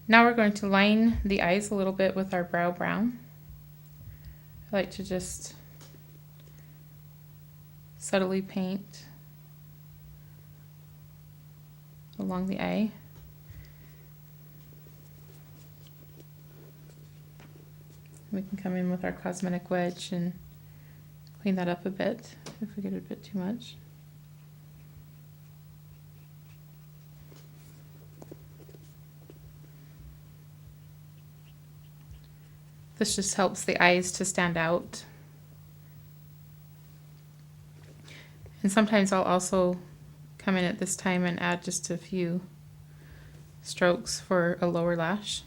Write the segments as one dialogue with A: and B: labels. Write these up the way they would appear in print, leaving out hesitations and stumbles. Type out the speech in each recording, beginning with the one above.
A: Now we're going to line the eyes a little bit with our brow brown. I like to just subtly paint along the eye. We can come in with our cosmetic wedge and clean that up a bit if we get a bit too much. This just helps the eyes to stand out. And sometimes I'll also come in at this time and add just a few strokes for a lower lash.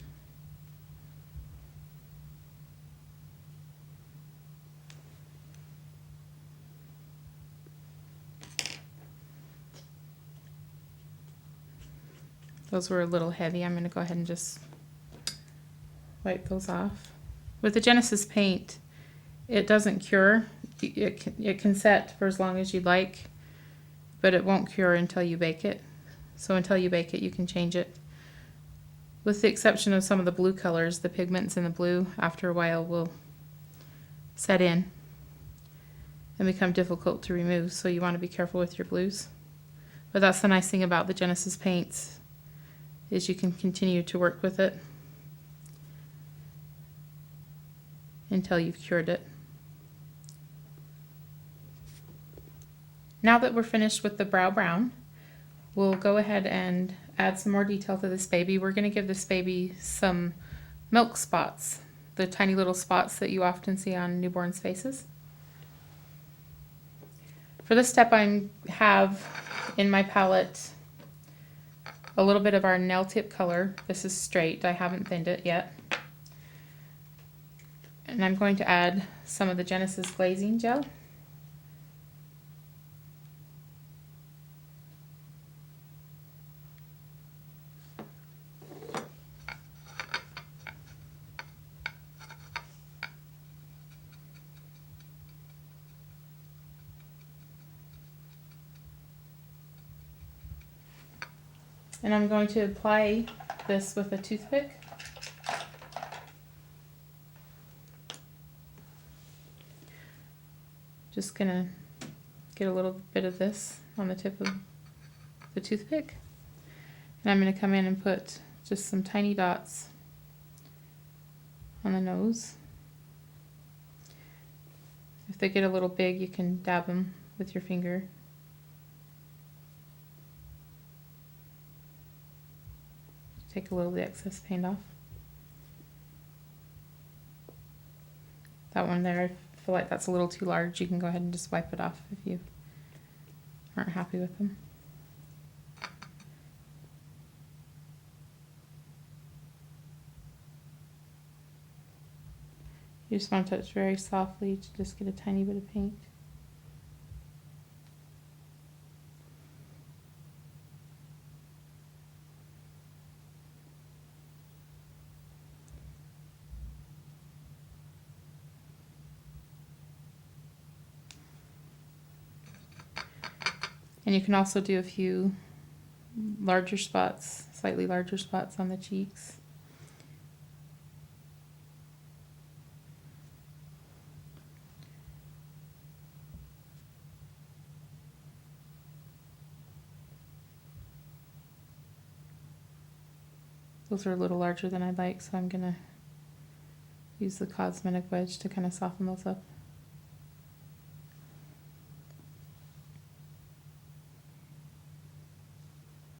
A: Those were a little heavy. I'm going to go ahead and just wipe those off. With the Genesis paint, it doesn't cure. It can set for as long as you'd like, but it won't cure until you bake it. So until you bake it, you can change it. With the exception of some of the blue colors, the pigments in the blue, after a while, will set in and become difficult to remove. So you want to be careful with your blues. But that's the nice thing about the Genesis paints, is you can continue to work with it until you've cured it. Now that we're finished with the brow brown, we'll go ahead and add some more detail to this baby. We're going to give this baby some milk spots, the tiny little spots that you often see on newborns' faces. For this step, I have in my palette a little bit of our nail tip color. This is straight. I haven't thinned it yet. And I'm going to add some of the Genesis glazing gel. And I'm going to apply this with a toothpick. Just gonna get a little bit of this on the tip of the toothpick. And I'm gonna come in and put just some tiny dots on the nose. If they get a little big, you can dab them with your finger. Take a little of the excess paint off. That one there, I feel like that's a little too large. You can go ahead and just wipe it off if you aren't happy with them. You just want to touch very softly to just get a tiny bit of paint. And you can also do a few larger spots, slightly larger spots on the cheeks. Those are a little larger than I'd like, so I'm going to use the cosmetic wedge to kind of soften those up.